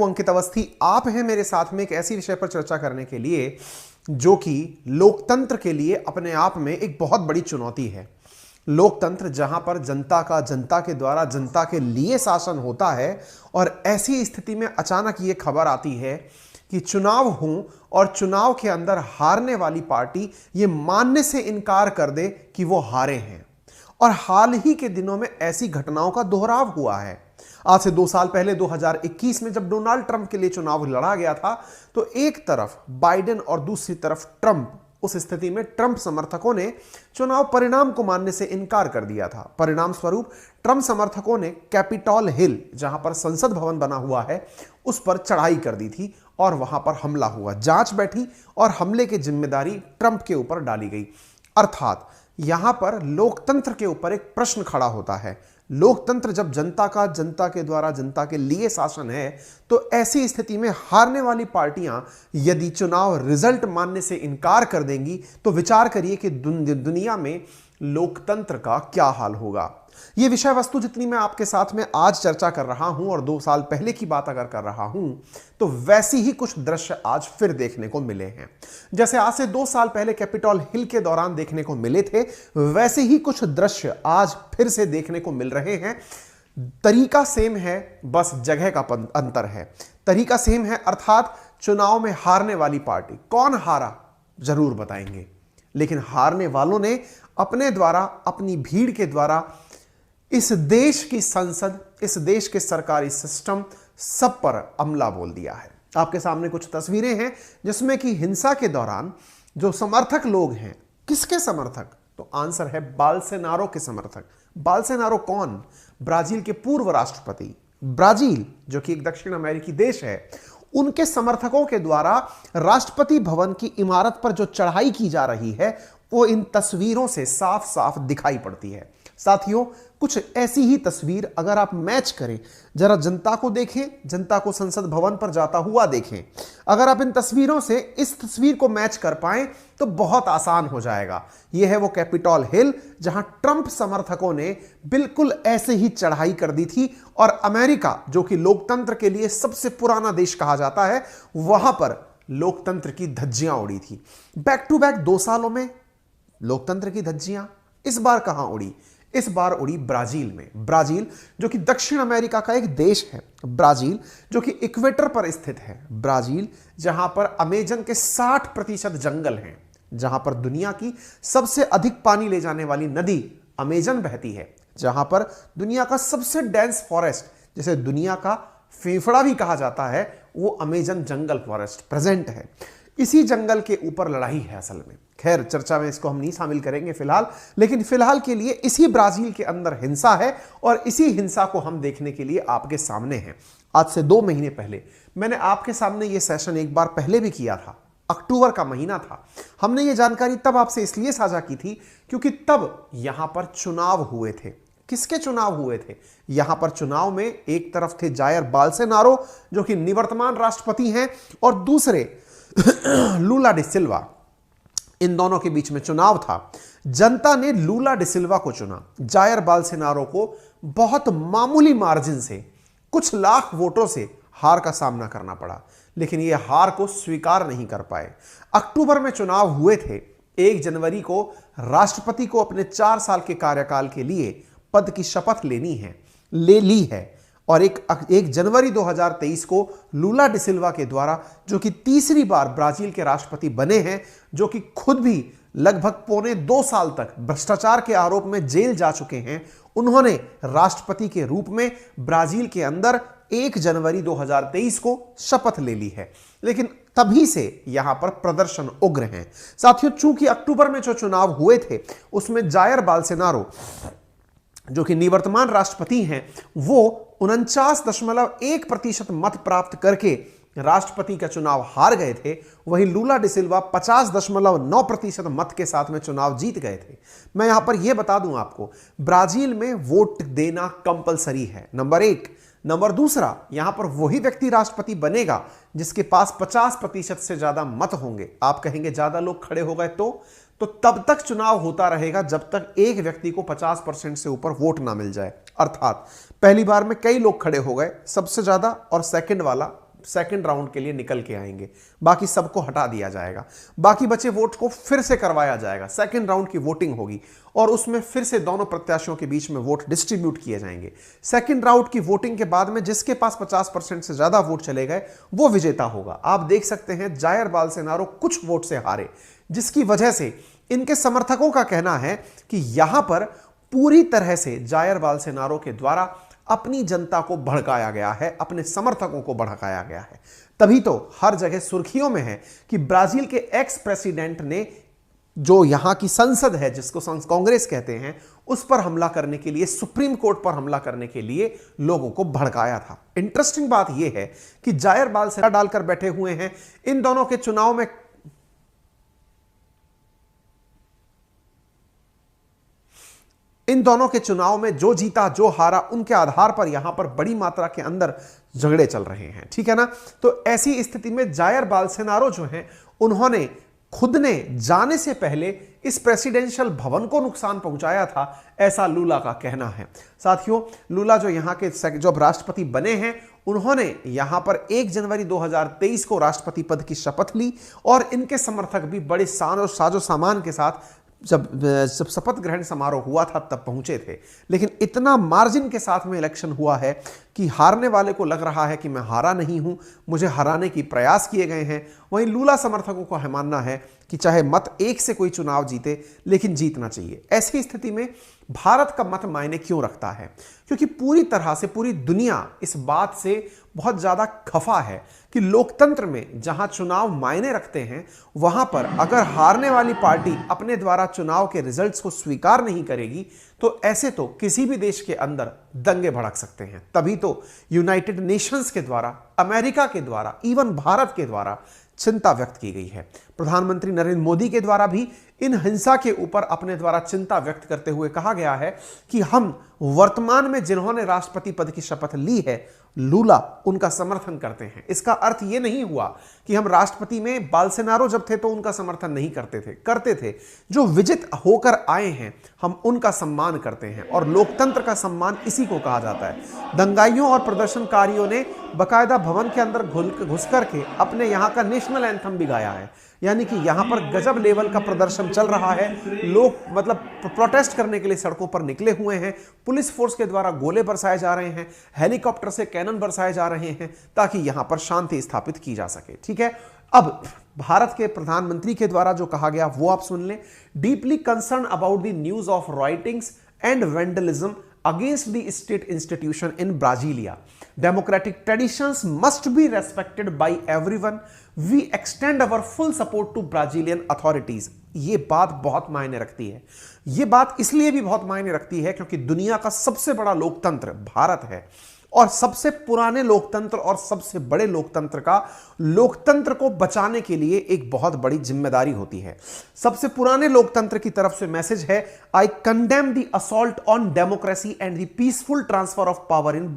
अंकित अवस्थी, आप हैं मेरे साथ में एक ऐसी विषय पर चर्चा करने के लिए जो कि लोकतंत्र के लिए अपने आप में एक बहुत बड़ी चुनौती है। लोकतंत्र जहां पर जनता का जनता के द्वारा जनता के लिए शासन होता है और ऐसी स्थिति में अचानक ये खबर आती है कि चुनाव हों और चुनाव के अंदर हारने वाली पार्टी ये मानने से इनकार कर दे कि वो हारे हैं। और हाल ही के दिनों में ऐसी घटनाओं का दोहराव हुआ है। आज से 2 साल पहले 2021 में जब डोनाल्ड ट्रंप के लिए चुनाव लड़ा गया था तो एक तरफ बाइडेन और दूसरी तरफ ट्रंप। उस स्थिति में ट्रंप समर्थकों ने चुनाव परिणाम को मानने से इनकार कर दिया था। परिणाम स्वरूप ट्रंप समर्थकों ने कैपिटॉल हिल, जहां पर संसद भवन बना हुआ है, उस पर चढ़ाई कर दी थी और वहां पर हमला हुआ। जांच बैठी और हमले की जिम्मेदारी ट्रंप के ऊपर डाली गई। अर्थात यहां पर लोकतंत्र के ऊपर एक प्रश्न खड़ा होता है। लोकतंत्र जब जनता का जनता के द्वारा जनता के लिए शासन है तो ऐसी स्थिति में हारने वाली पार्टियां यदि चुनाव रिजल्ट मानने से इनकार कर देंगी तो विचार करिए कि दुनिया में लोकतंत्र का क्या हाल होगा। यह विषय वस्तु जितनी मैं आपके साथ में आज चर्चा कर रहा हूं और 2 साल पहले की बात अगर कर रहा हूं तो वैसी ही कुछ दृश्य आज फिर देखने को मिले हैं। जैसे आज से 2 साल पहले कैपिटॉल हिल के दौरान देखने को मिले थे, वैसे ही कुछ दृश्य आज फिर से देखने को मिल रहे हैं। तरीका सेम है, बस जगह का अंतर है। तरीका सेम है, अर्थात चुनाव में हारने वाली पार्टी। कौन हारा जरूर बताएंगे, लेकिन हारने वालों ने अपने द्वारा, अपनी भीड़ के द्वारा इस देश की संसद, इस देश के सरकारी सिस्टम सब पर अमला बोल दिया है। आपके सामने कुछ तस्वीरें हैं जिसमें कि हिंसा के दौरान जो समर्थक लोग हैं, किसके समर्थक? तो आंसर है बोल्सोनारो के समर्थक। बोल्सोनारो कौन? ब्राजील के पूर्व राष्ट्रपति। ब्राजील जो कि एक दक्षिण अमेरिकी देश है, उनके समर्थकों के द्वारा राष्ट्रपति भवन की इमारत पर जो चढ़ाई की जा रही है वो इन तस्वीरों से साफ साफ दिखाई पड़ती है। साथियों, कुछ ऐसी ही तस्वीर अगर आप मैच करें, जरा जनता को देखें, जनता को संसद भवन पर जाता हुआ देखें, अगर आप इन तस्वीरों से इस तस्वीर को मैच कर पाएं तो बहुत आसान हो जाएगा। यह है वो कैपिटॉल हिल जहां ट्रंप समर्थकों ने बिल्कुल ऐसे ही चढ़ाई कर दी थी और अमेरिका जो कि लोकतंत्र के लिए सबसे पुराना देश कहा जाता है, वहां पर लोकतंत्र की धज्जियां उड़ी थी। बैक टू बैक 2 सालों में लोकतंत्र की धज्जियां इस बार कहां उड़ी? इस बार उड़ी ब्राजील में। ब्राजील जो कि दक्षिण अमेरिका का एक देश है, ब्राजील जो कि इक्वेटर पर स्थित है, ब्राजील जहां पर अमेजन के 60% जंगल हैं, जहां पर दुनिया की सबसे अधिक पानी ले जाने वाली नदी अमेजन बहती है, जहां पर दुनिया का सबसे डेंस फॉरेस्ट, जिसे दुनिया का फेफड़ा भी कहा जाता है, वो अमेजन जंगल फॉरेस्ट प्रेजेंट है। इसी जंगल के ऊपर लड़ाई है असल में। खैर, चर्चा में इसको हम नहीं शामिल करेंगे फिलहाल, लेकिन फिलहाल के लिए इसी ब्राजील के अंदर हिंसा है और इसी हिंसा को हम देखने के लिए आपके सामने हैं। आज से 2 महीने पहले मैंने आपके सामने यह सेशन एक बार पहले भी किया था। अक्टूबर का महीना था। हमने ये जानकारी तब आपसे इसलिए साझा की थी क्योंकि तब यहां पर चुनाव हुए थे। किसके चुनाव हुए थे? यहां पर चुनाव में एक तरफ थे जायर बोल्सोनारो जो कि निवर्तमान राष्ट्रपति हैं और दूसरे लूला डी सिल्वा। इन दोनों के बीच में चुनाव था। जनता ने लूला डी सिल्वा को चुना। जायर बोल्सोनारो को बहुत मामूली मार्जिन से, कुछ लाख वोटों से हार का सामना करना पड़ा, लेकिन यह हार को स्वीकार नहीं कर पाए। अक्टूबर में चुनाव हुए थे। 1 जनवरी को राष्ट्रपति को अपने 4 साल के कार्यकाल के लिए पद की शपथ लेनी है, ले ली है और 1 जनवरी 2023 को लूला डी सिल्वा के द्वारा, जो कि तीसरी बार ब्राजील के राष्ट्रपति बने हैं, जो कि खुद भी लगभग 2.25 साल तक भ्रष्टाचार के आरोप में जेल जा चुके हैं, उन्होंने राष्ट्रपति के रूप में ब्राजील के अंदर 1 जनवरी 2023 को शपथ ले ली है। लेकिन तभी से यहां पर प्रदर्शन उग्र हैं। साथियों, चूंकि अक्टूबर में जो चुनाव हुए थे उसमें जायर बोल्सोनारो जो कि निवर्तमान राष्ट्रपति हैं, वो 49.1% मत प्राप्त करके राष्ट्रपति का चुनाव हार गए थे। वहीं लूला डी सिल्वा 50.9% मत के साथ में चुनाव जीत गए थे। मैं यहां पर यह बता दूं आपको, ब्राजील में वोट देना कंपलसरी है, नंबर 1। नंबर दूसरा, यहां पर वही व्यक्ति राष्ट्रपति बनेगा जिसके पास 50% से ज्यादा मत होंगे। आप कहेंगे ज्यादा लोग खड़े हो गए तो तब तक चुनाव होता रहेगा जब तक एक व्यक्ति को 50% से ऊपर वोट ना मिल जाए। अर्थात पहली बार में कई लोग खड़े हो गए, सबसे ज्यादा और सेकंड वाला सेकंड राउंड के लिए निकल के आएंगे, बाकी सबको हटा दिया जाएगा, बाकी बचे वोट को फिर से करवाया जाएगा, सेकंड राउंड की वोटिंग होगी और उसमें फिर से दोनों प्रत्याशियों के बीच में वोट डिस्ट्रीब्यूट किए जाएंगे। सेकंड राउंड की वोटिंग के बाद में जिसके पास 50% से ज्यादा वोट चले गए वो विजेता होगा। आप देख सकते हैं जायर बाल्सेनारो कुछ वोट से हारे, जिसकी वजह से इनके समर्थकों का कहना है कि यहां पर पूरी तरह से जायर बाल्सेनारो के द्वारा अपनी जनता को भड़काया गया है, अपने समर्थकों को भड़काया गया है। तभी तो हर जगह सुर्खियों में है कि ब्राजील के एक्स प्रेसिडेंट ने जो यहां की संसद है, जिसको कांग्रेस कहते हैं, उस पर हमला करने के लिए, सुप्रीम कोर्ट पर हमला करने के लिए लोगों को भड़काया था। इंटरेस्टिंग बात यह है कि जायर बाल्सेनारो डालकर बैठे हुए हैं। इन दोनों के चुनाव में जो जीता जो हारा, उनके आधार पर यहां पर बड़ी मात्रा के अंदर झगड़े चल रहे हैं, ठीक है ना। तो ऐसी स्थिति में जायर बाल्सेनारो जो हैं, उन्होंने खुद ने जाने से पहले इस प्रेसिडेंशियल भवन को नुकसान पहुंचाया था, ऐसा लूला का कहना है। साथियों, लूला जो यहां के जो राष्ट्रपति बने हैं, उन्होंने यहां पर 1 जनवरी 2023 को राष्ट्रपति पद की शपथ ली और इनके समर्थक भी बड़े शान और साजो सामान के साथ जब शपथ ग्रहण समारोह हुआ था तब पहुंचे थे। लेकिन इतना मार्जिन के साथ में इलेक्शन हुआ है कि हारने वाले को लग रहा है कि मैं हारा नहीं हूं, मुझे हराने की प्रयास किए गए हैं। वहीं लूला समर्थकों को है मानना है कि चाहे मत 1 से कोई चुनाव जीते, लेकिन जीतना चाहिए। ऐसी स्थिति में भारत का मत मायने क्यों रखता है? क्योंकि पूरी तरह से पूरी दुनिया इस बात से बहुत ज्यादा खफा है कि लोकतंत्र में जहां चुनाव मायने रखते हैं, वहां पर अगर हारने वाली पार्टी अपने द्वारा चुनाव के रिजल्ट्स को स्वीकार नहीं करेगी तो ऐसे तो किसी भी देश के अंदर दंगे भड़क सकते हैं। तभी तो यूनाइटेड नेशंस के द्वारा, अमेरिका के द्वारा, इवन भारत के द्वारा चिंता व्यक्त की गई है। प्रधानमंत्री नरेंद्र मोदी के द्वारा भी इन हिंसा के ऊपर अपने द्वारा चिंता व्यक्त करते हुए कहा गया है कि हम वर्तमान में जिन्होंने राष्ट्रपति पद की शपथ ली है, लूला, उनका समर्थन करते हैं। इसका अर्थ यह नहीं हुआ कि हम राष्ट्रपति में बाल्सेनारो जब थे तो उनका समर्थन नहीं करते थे। जो विजित होकर आए हैं, हम उनका सम्मान करते हैं और लोकतंत्र का सम्मान इसी को कहा जाता है। दंगाइयों और प्रदर्शनकारियों ने बकायदा भवन के अंदर घुस करके अपने यहां का नेशनल एंथम भी गाया है, यानी कि यहां पर गजब लेवल का प्रदर्शन चल रहा है। लोग मतलब प्रोटेस्ट करने के लिए सड़कों पर निकले हुए हैं। पुलिस फोर्स के द्वारा गोले बरसाए जा रहे हैं, हेलीकॉप्टर से कैनन बरसाए जा रहे हैं ताकि यहां पर शांति स्थापित की जा सके, ठीक है। अब भारत के प्रधानमंत्री के द्वारा जो कहा गया वो आप सुन लें। Deeply concern about the news of writings and vandalism against the state institution in Brasilia. Democratic traditions must be respected by everyone. We extend our full support to Brazilian authorities. ये बात बहुत मायने रखती है। ये बात इसलिए भी बहुत मायने रखती है क्योंकि दुनिया का सबसे बड़ा लोकतंत्र भारत है और सबसे पुराने लोकतंत्र और सबसे बड़े लोकतंत्र को बचाने के लिए एक बहुत बड़ी जिम्मेदारी होती है। सबसे पुराने लोकतंत्र की तरफ से मैसेज है, आई condemn the assault on democracy and the peaceful transfer of power in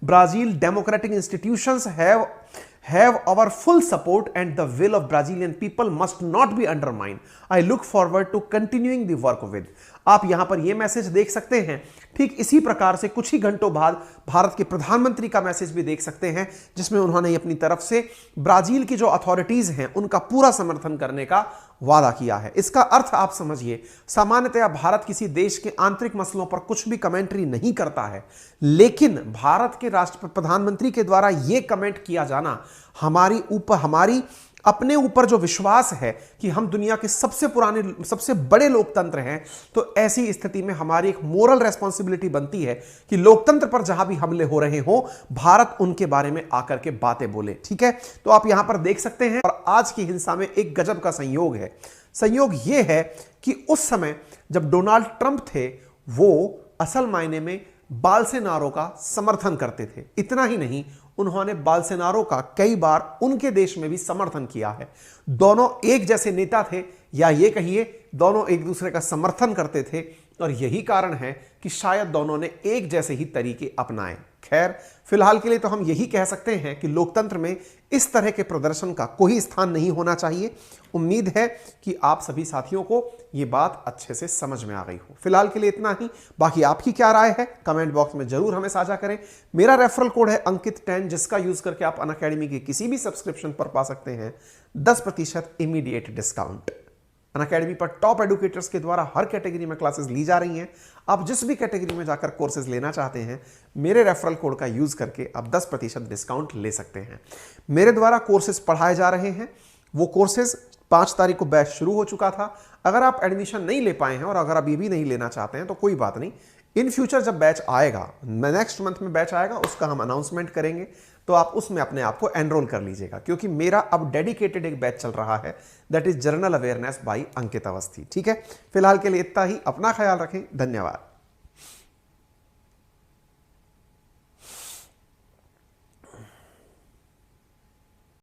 Brazil democratic institutions have our full support and the will of Brazilian people must not be undermined. I look forward to continuing the work with. आप यहां पर यह message देख सकते हैं। ठीक इसी प्रकार से कुछ ही घंटों बाद भारत के प्रधानमंत्री का मैसेज भी देख सकते हैं, जिसमें उन्होंने अपनी तरफ से ब्राजील की जो अथॉरिटीज हैं उनका पूरा समर्थन करने का वादा किया है। इसका अर्थ आप समझिए, सामान्यतया भारत किसी देश के आंतरिक मसलों पर कुछ भी कमेंट्री नहीं करता है, लेकिन भारत के प्रधानमंत्री के द्वारा यह कमेंट किया जाना हमारी अपने ऊपर जो विश्वास है कि हम दुनिया के सबसे बड़े लोकतंत्र हैं, तो ऐसी स्थिति में हमारी एक मोरल रेस्पॉन्सिबिलिटी बनती है कि लोकतंत्र पर जहां भी हमले हो रहे हो, भारत उनके बारे में आकर के बातें बोले, ठीक है। तो आप यहां पर देख सकते हैं और आज की हिंसा में एक गजब का संयोग है। संयोग यह है कि उस समय जब डोनाल्ड ट्रंप थे, वो असल मायने में बाल्सेनारो का समर्थन करते थे। इतना ही नहीं, उन्होंने बाल्सेनारो का कई बार उनके देश में भी समर्थन किया है। दोनों एक जैसे नेता थे, या ये कहिए दोनों एक दूसरे का समर्थन करते थे, और यही कारण है कि शायद दोनों ने एक जैसे ही तरीके अपनाए। खैर, फिलहाल के लिए तो हम यही कह सकते हैं कि लोकतंत्र में इस तरह के प्रदर्शन का कोई स्थान नहीं होना चाहिए। उम्मीद है कि आप सभी साथियों को यह बात अच्छे से समझ में आ गई हो। फिलहाल के लिए इतना ही। बाकी आपकी क्या राय है कमेंट बॉक्स में जरूर हमें साझा करें। मेरा रेफरल कोड है अंकित10, जिसका यूज करके आप अनअकैडमी के किसी भी सब्सक्रिप्शन पर पा सकते हैं 10% इमीडिएट डिस्काउंट। अनअकैडमी पर टॉप एडुकेटर्स के द्वारा हर कैटेगरी में क्लासेस ली जा रही हैं। आप जिस भी कैटेगरी में जाकर कोर्सेज लेना चाहते हैं, मेरे रेफरल कोड का यूज करके आप 10% डिस्काउंट ले सकते हैं। मेरे द्वारा कोर्सेज पढ़ाए जा रहे हैं, वो कोर्सेज 5 तारीख को बैच शुरू हो चुका था। अगर आप एडमिशन नहीं ले पाए हैं और अगर आप ये भी नहीं लेना चाहते हैं तो कोई बात नहीं, इन फ्यूचर जब बैच आएगा, नेक्स्ट मंथ में बैच आएगा, उसका हम अनाउंसमेंट करेंगे, तो आप उसमें अपने आप को एनरोल कर लीजिएगा। क्योंकि मेरा अब डेडिकेटेड एक बैच चल रहा है, that is general awareness by Ankit Awasthi. ठीक है, फिलहाल के लिए इतना ही। अपना ख्याल रखें। धन्यवाद।